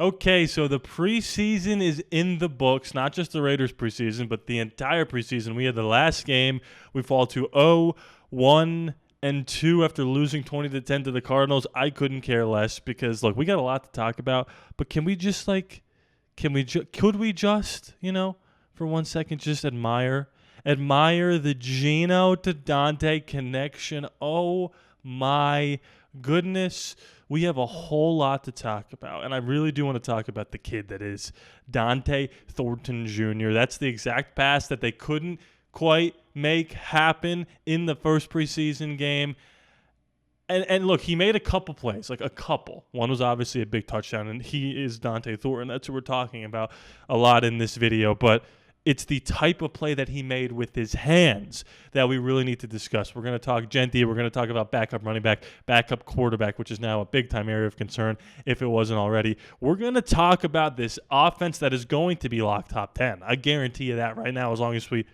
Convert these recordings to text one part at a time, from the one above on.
Okay, so the preseason is in the books, not just the Raiders preseason, but the entire preseason. We had the last game. We fall to 0-1-2 after losing 20-10 to the Cardinals. I couldn't care less because, look, we got a lot to talk about, but could we just, for 1 second, just admire the Geno to Dante connection? Oh, my goodness. We have a whole lot to talk about, and I really do want to talk about the kid that is Dante Thornton Jr. That's the exact pass that they couldn't quite make happen in the first preseason game. And look, he made a couple plays, like a couple. One was obviously a big touchdown, and he is Dante Thornton. That's what we're talking about a lot in this video, but it's the type of play that he made with his hands that we really need to discuss. We're going to talk Gentry. We're going to talk about backup running back, backup quarterback, which is now a big-time area of concern if it wasn't already. We're going to talk about this offense that is going to be locked top 10. I guarantee you that right now, as long as we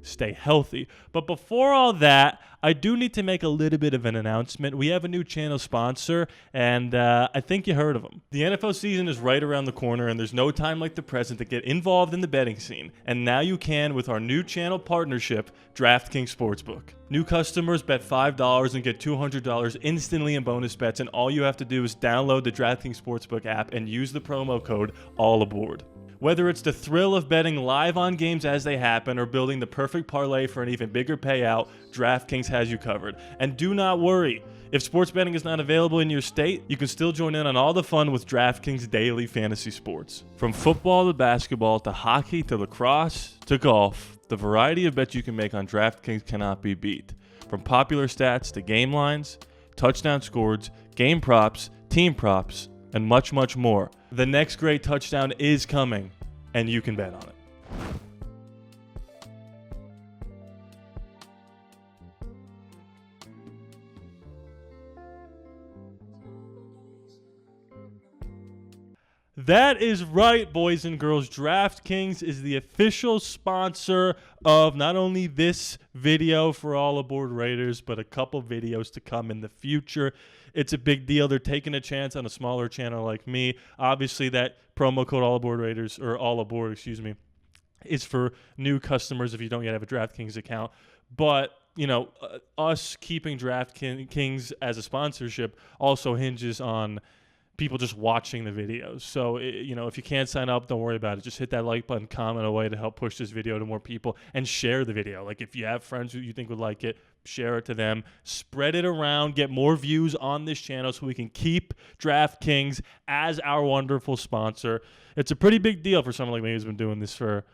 stay healthy. But before all that, I do need to make a little bit of an announcement. We have a new channel sponsor, and I think you heard of them. The NFL season is right around the corner, and there's no time like the present to get involved in the betting scene. And now you can with our new channel partnership, DraftKings Sportsbook. New customers bet $5 and get $200 instantly in bonus bets, and all you have to do is download the DraftKings Sportsbook app and use the promo code ALLaBorde. Whether it's the thrill of betting live on games as they happen or building the perfect parlay for an even bigger payout, DraftKings has you covered. And do not worry. If sports betting is not available in your state, you can still join in on all the fun with DraftKings daily fantasy sports. From football to basketball to hockey to lacrosse to golf, the variety of bets you can make on DraftKings cannot be beat. From popular stats to game lines, touchdown scores, game props, team props, and much, much more. The next great touchdown is coming, and you can bet on it. That is right, boys and girls. DraftKings is the official sponsor of not only this video for ALLaBorde Raiders, but a couple videos to come in the future. It's a big deal. They're taking a chance on a smaller channel like me. Obviously, that promo code ALLaBorde Raiders, or ALLaBorde, is for new customers if you don't yet have a DraftKings account. But us keeping DraftKings as a sponsorship also hinges on people just watching the videos. So, if you can't sign up, don't worry about it. Just hit that like button, comment away to help push this video to more people, and share the video. Like, if you have friends who you think would like it, share it to them. Spread it around. Get more views on this channel so we can keep DraftKings as our wonderful sponsor. It's a pretty big deal for someone like me who's been doing this for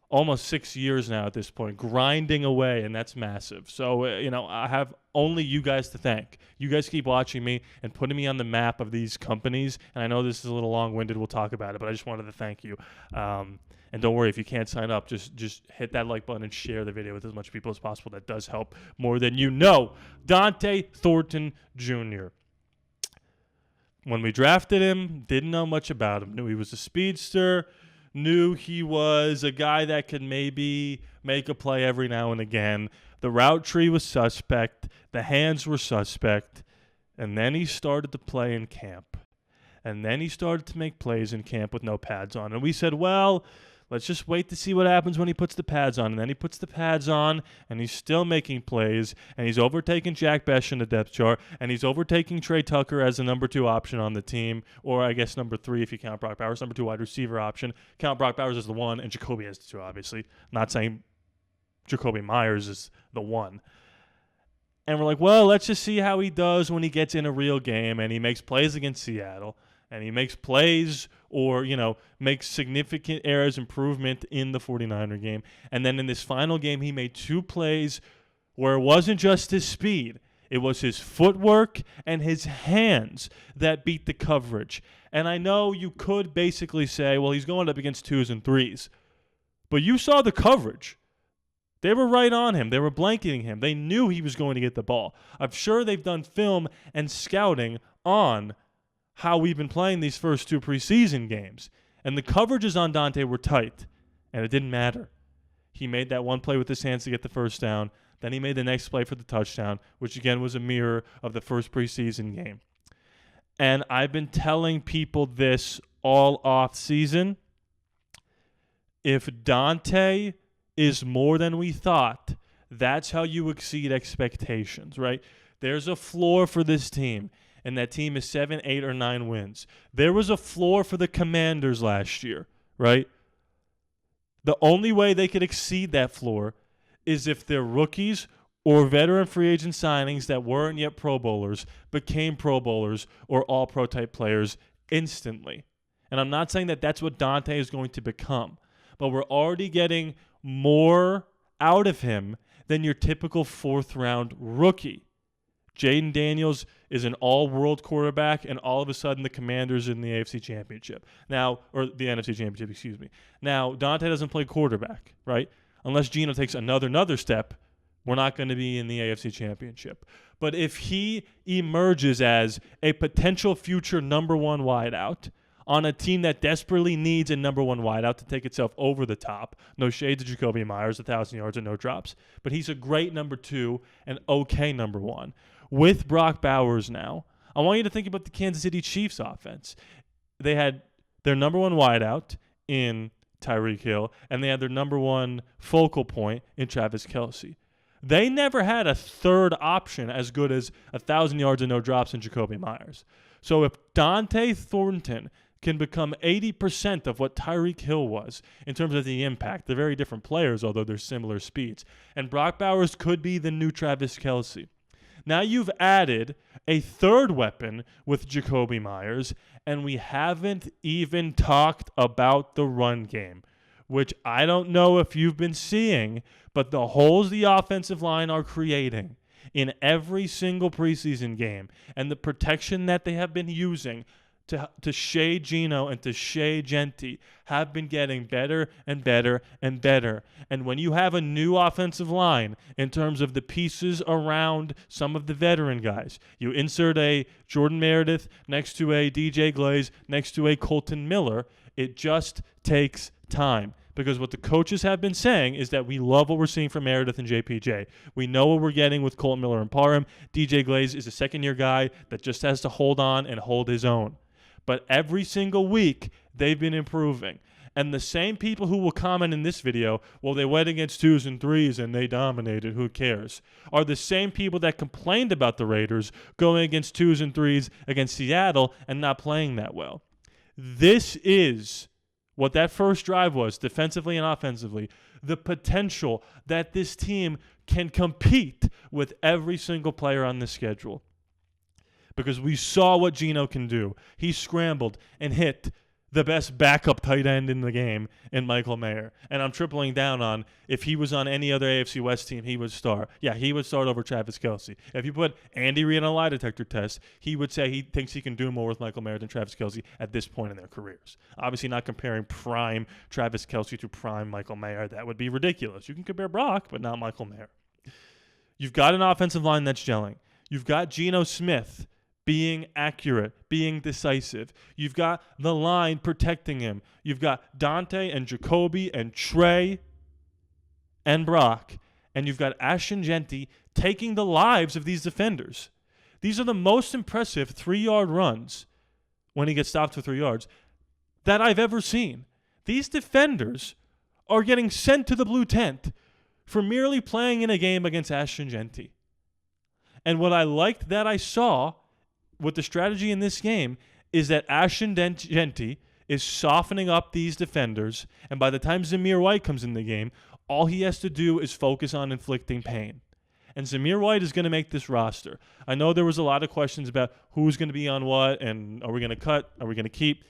almost 6 years now at this point, grinding away, and that's massive. So, I have only you guys to thank. You guys keep watching me and putting me on the map of these companies, and I know this is a little long-winded. We'll talk about it, but I just wanted to thank you. And don't worry, if you can't sign up, just hit that like button and share the video with as much people as possible. That does help more than you know. Dante Thornton Jr. When we drafted him, didn't know much about him. Knew he was a speedster. Knew he was a guy that could maybe make a play every now and again. The route tree was suspect. The hands were suspect. And then he started to play in camp. And then he started to make plays in camp with no pads on. And we said, well, let's just wait to see what happens when he puts the pads on. And then he puts the pads on, and he's still making plays, and he's overtaking Jack Besh in the depth chart, and he's overtaking Trey Tucker as the number 2 option on the team, or I guess number 3 if you count Brock Bowers, number 2 wide receiver option. Count Brock Bowers as the 1, and Jacoby as the 2, obviously. I'm not saying Jacoby Myers is the 1. And we're like, well, let's just see how he does when he gets in a real game, and he makes plays against Seattle. And he makes plays or, makes significant errors, improvement in the 49er game. And then in this final game, he made 2 plays where it wasn't just his speed. It was his footwork and his hands that beat the coverage. And I know you could basically say, well, he's going up against 2s and 3s. But you saw the coverage. They were right on him. They were blanketing him. They knew he was going to get the ball. I'm sure they've done film and scouting on how we've been playing these first 2 preseason games. And the coverages on Dante were tight, and it didn't matter. He made that one play with his hands to get the first down. Then he made the next play for the touchdown, which again was a mirror of the first preseason game. And I've been telling people this all off season. If Dante is more than we thought, that's how you exceed expectations, right? There's a floor for this team, and that team is 7, 8, or 9 wins. There was a floor for the Commanders last year, right? The only way they could exceed that floor is if their rookies or veteran free agent signings that weren't yet Pro Bowlers became Pro Bowlers or All-Pro type players instantly. And I'm not saying that that's what Dante is going to become, but we're already getting more out of him than your typical fourth-round rookie. Jaden Daniels is an all-world quarterback, and all of a sudden the Commanders in the AFC Championship. Now, or the NFC Championship, excuse me. Now, Dante doesn't play quarterback, right? Unless Geno takes another step, we're not going to be in the AFC Championship. But if he emerges as a potential future number one wideout on a team that desperately needs a number one wideout to take itself over the top, no shade to Jacoby Myers, 1,000 yards and no drops, but he's a great number 2 and okay number 1. With Brock Bowers now, I want you to think about the Kansas City Chiefs offense. They had their number one wideout in Tyreek Hill, and they had their number one focal point in Travis Kelce. They never had a third option as good as 1,000 yards and no drops in Jacoby Myers. So if Dante Thornton can become 80% of what Tyreek Hill was in terms of the impact, they're very different players, although they're similar speeds, and Brock Bowers could be the new Travis Kelce. Now you've added a third weapon with Jacoby Myers, and we haven't even talked about the run game, which I don't know if you've been seeing, but the holes the offensive line are creating in every single preseason game and the protection that they have been using to shade Geno and to shade Genti have been getting better and better and better. And when you have a new offensive line in terms of the pieces around some of the veteran guys, you insert a Jordan Meredith next to a DJ Glaze next to a Colton Miller, it just takes time. Because what the coaches have been saying is that we love what we're seeing from Meredith and JPJ. We know what we're getting with Colton Miller and Parham. DJ Glaze is a second-year guy that just has to hold on and hold his own. But every single week, they've been improving. And the same people who will comment in this video, well, they went against 2s and 3s and they dominated, who cares, are the same people that complained about the Raiders going against 2s and 3s against Seattle and not playing that well. This is what that first drive was, defensively and offensively, the potential that this team can compete with every single player on the schedule. Because we saw what Geno can do. He scrambled and hit the best backup tight end in the game in Michael Mayer. And I'm tripling down on if he was on any other AFC West team, he would start. Yeah, he would start over Travis Kelce. If you put Andy Reid on a lie detector test, he would say he thinks he can do more with Michael Mayer than Travis Kelce at this point in their careers. Obviously not comparing prime Travis Kelce to prime Michael Mayer. That would be ridiculous. You can compare Brock, but not Michael Mayer. You've got an offensive line that's gelling. You've got Geno Smith being accurate, being decisive. You've got the line protecting him. You've got Dante and Jacoby and Trey and Brock. And you've got Ashton Genti taking the lives of these defenders. These are the most impressive 3-yard runs, when he gets stopped for 3 yards, that I've ever seen. These defenders are getting sent to the blue tent for merely playing in a game against Ashton Genti. And what I liked that I saw with the strategy in this game is that Ashton Genti is softening up these defenders, and by the time Zamir White comes in the game, all he has to do is focus on inflicting pain. And Zamir White is going to make this roster. I know there was a lot of questions about who's going to be on what, and are we going to cut, are we going to keep.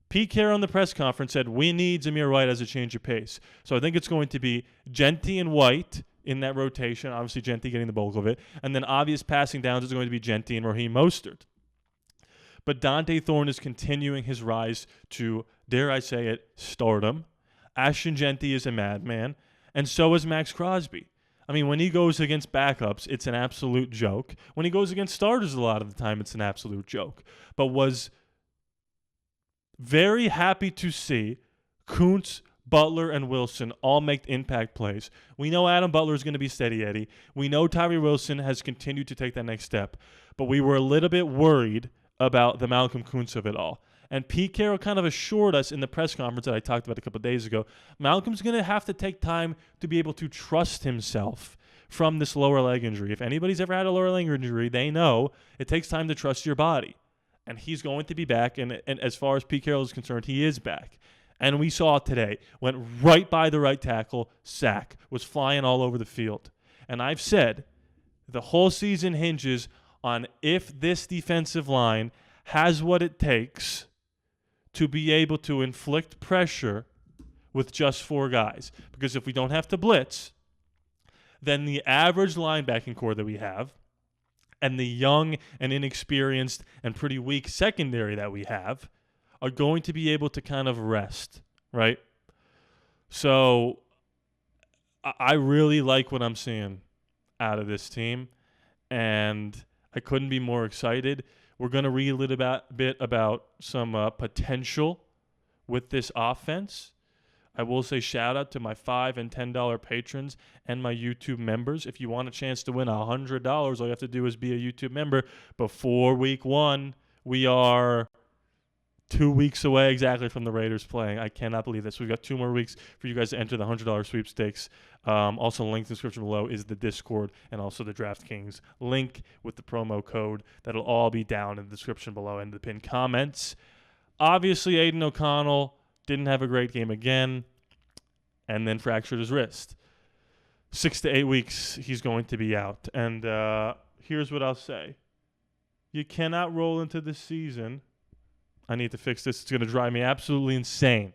Pete Carroll on the press conference said, we need Zamir White as a change of pace. So I think it's going to be Genti and White in that rotation, obviously Genti getting the bulk of it, and then obvious passing downs is going to be Genti and Raheem Mostert. But Dante Thorne is continuing his rise to, dare I say it, stardom. Ashton Genti is a madman, and so is Max Crosby. I mean, when he goes against backups, it's an absolute joke. When he goes against starters a lot of the time, it's an absolute joke. But was very happy to see Kuntz, Butler, and Wilson all make impact plays. We know Adam Butler is going to be steady Eddie. We know Tyree Wilson has continued to take that next step. But we were a little bit worried about the Malcolm Kuntz of it all. And Pete Carroll kind of assured us in the press conference that I talked about a couple of days ago, Malcolm's going to have to take time to be able to trust himself from this lower leg injury. If anybody's ever had a lower leg injury, they know it takes time to trust your body. And he's going to be back, and as far as Pete Carroll is concerned, he is back. And we saw it today. Went right by the right tackle, sack, was flying all over the field. And I've said the whole season hinges on if this defensive line has what it takes to be able to inflict pressure with just 4 guys. Because if we don't have to blitz, then the average linebacking core that we have and the young and inexperienced and pretty weak secondary that we have are going to be able to kind of rest, right? So I really like what I'm seeing out of this team, and I couldn't be more excited. We're going to read a little bit about some potential with this offense. I will say shout out to my $5 and $10 patrons and my YouTube members. If you want a chance to win $100, all you have to do is be a YouTube member before week 1. We are 2 weeks away exactly from the Raiders playing. I cannot believe this. We've got 2 more weeks for you guys to enter the $100 sweepstakes. Also, linked in the description below is the Discord and also the DraftKings link with the promo code. That'll all be down in the description below and the pinned comments. Obviously, Aiden O'Connell didn't have a great game again and then fractured his wrist. 6 to 8 weeks he's going to be out. And here's what I'll say. You cannot roll into the season. I need to fix this. It's going to drive me absolutely insane.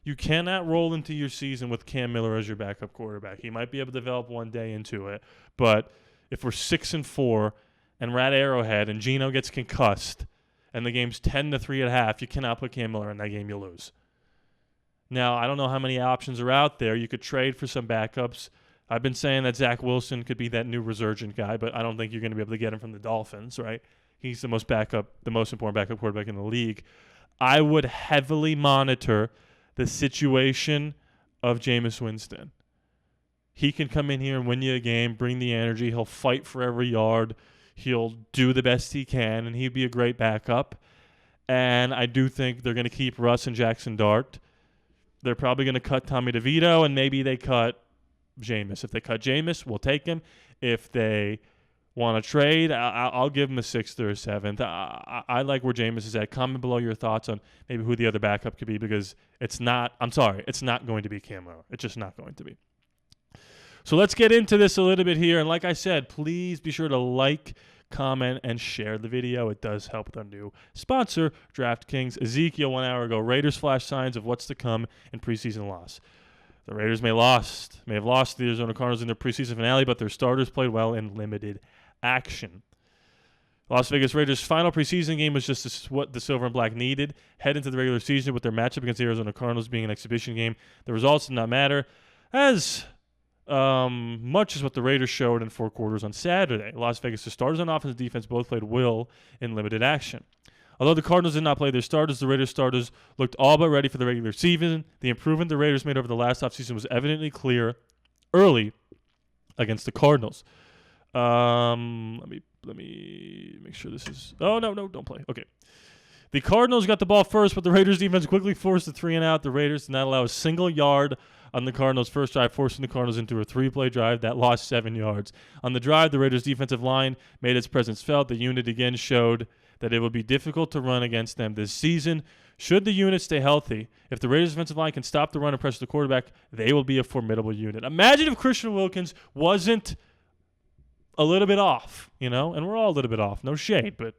You cannot roll into your season with Cam Miller as your backup quarterback. He might be able to develop one day into it, but if we're 6-4 and we're at Arrowhead and Geno gets concussed and the game's 10-3 at half, you cannot put Cam Miller in that game. You lose. Now, I don't know how many options are out there. You could trade for some backups. I've been saying that Zach Wilson could be that new resurgent guy, but I don't think you're going to be able to get him from the Dolphins, right? He's the most important backup quarterback in the league. I would heavily monitor the situation of Jameis Winston. He can come in here and win you a game, bring the energy. He'll fight for every yard. He'll do the best he can, and he'd be a great backup. And I do think they're going to keep Russ and Jackson Dart. They're probably going to cut Tommy DeVito, and maybe they cut Jameis. If they cut Jameis, we'll take him. If they want to trade, I'll give him a 6th or a 7th. I like where Jameis is at. Comment below your thoughts on maybe who the other backup could be, because it's not going to be Cam Miller. It's just not going to be. So let's get into this a little bit here. And like I said, please be sure to like, comment, and share the video. It does help with our new sponsor, DraftKings. Ezekiel 1 hour ago, Raiders flash signs of what's to come in preseason loss. The Raiders may have lost the Arizona Cardinals in their preseason finale, but their starters played well in limited action. Las Vegas Raiders' final preseason game was just what the Silver and Black needed. Head into the regular season with their matchup against the Arizona Cardinals being an exhibition game. The results did not matter as much as what the Raiders showed in 4 quarters on Saturday. Las Vegas' starters on offense and defense both played well in limited action. Although the Cardinals did not play their starters, the Raiders starters looked all but ready for the regular season. The improvement the Raiders made over the last offseason was evidently clear early against the Cardinals. Let me make sure this is... Oh, no, don't play. Okay. The Cardinals got the ball first, but the Raiders defense quickly forced the 3-and-out. The Raiders did not allow a single yard on the Cardinals' first drive, forcing the Cardinals into a 3-play drive that lost 7 yards. On the drive, the Raiders' defensive line made its presence felt. The unit again showed that it would be difficult to run against them this season. Should the unit stay healthy, if the Raiders' defensive line can stop the run and pressure the quarterback, they will be a formidable unit. Imagine if Christian Wilkins wasn't a little bit off, and we're all a little bit off. No shade, but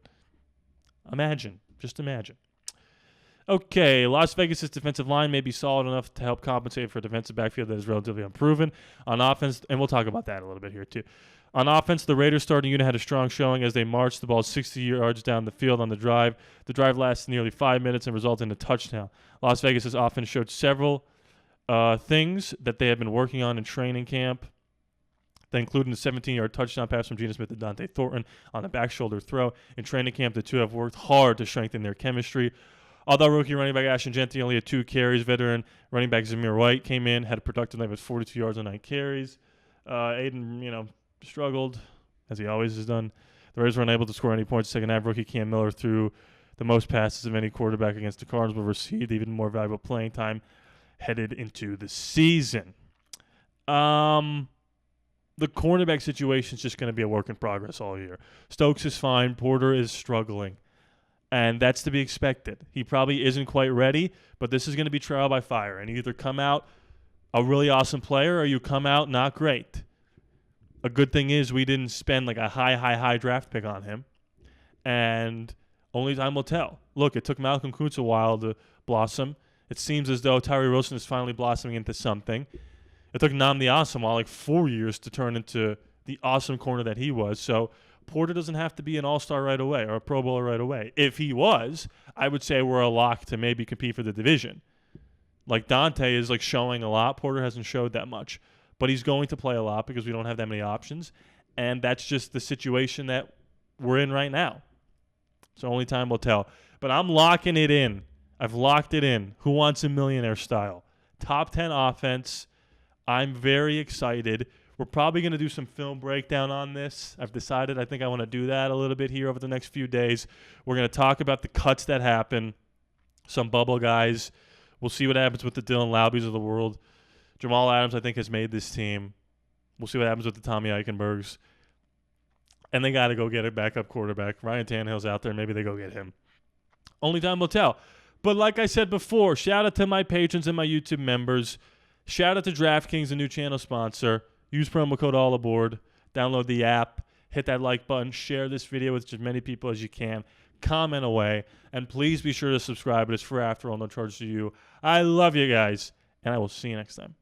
imagine. Just imagine. Okay, Las Vegas' defensive line may be solid enough to help compensate for a defensive backfield that is relatively unproven. On offense, and we'll talk about that a little bit here too. On offense, the Raiders starting unit had a strong showing as they marched the ball 60 yards down the field on the drive. The drive lasted nearly 5 minutes and resulted in a touchdown. Las Vegas' offense showed several things that they have been working on in training camp. That included a 17-yard touchdown pass from Geno Smith to Dante Thornton on a back shoulder throw. In training camp, the two have worked hard to strengthen their chemistry. Although rookie running back Ashton Jeanty only had 2 carries, veteran running back Zamir White came in, had a productive night with 42 yards on 9 carries. Aiden, struggled, as he always has done. The Raiders were unable to score any points. Second half, rookie Cam Miller threw the most passes of any quarterback against the Cardinals, will receive even more valuable playing time headed into the season. The cornerback situation is just going to be a work in progress all year. Stokes is fine. Porter is struggling. And that's to be expected. He probably isn't quite ready, but this is going to be trial by fire. And you either come out a really awesome player or you come out not great. A good thing is we didn't spend like a high draft pick on him. And only time will tell. Look, it took Malcolm Kuntz a while to blossom. It seems as though Tyree Wilson is finally blossoming into something. It took Nam the Asamoah like 4 years to turn into the awesome corner that he was. So Porter doesn't have to be an all-star right away or a Pro Bowler right away. If he was, I would say we're a lock to maybe compete for the division. Like Dante is like showing a lot. Porter hasn't showed that much. But he's going to play a lot because we don't have that many options. And that's just the situation that we're in right now. So only time will tell. But I'm locking it in. I've locked it in. Who Wants a Millionaire style. Top 10 offense. I'm very excited. We're probably going to do some film breakdown on this. I've decided I think I want to do that a little bit here over the next few days. We're going to talk about the cuts that happen, some bubble guys. We'll see what happens with the Dylan Laubes of the world. Jamal Adams, I think, has made this team. We'll see what happens with the Tommy Eichenbergs. And they got to go get a backup quarterback. Ryan Tannehill's out there. Maybe they go get him. Only time will tell. But like I said before, shout out to my patrons and my YouTube members. Shout out to DraftKings, a new channel sponsor. Use promo code ALLaBorde. Download the app. Hit that like button. Share this video with as many people as you can. Comment away. And please be sure to subscribe. It is free after all. No charge to you. I love you guys. And I will see you next time.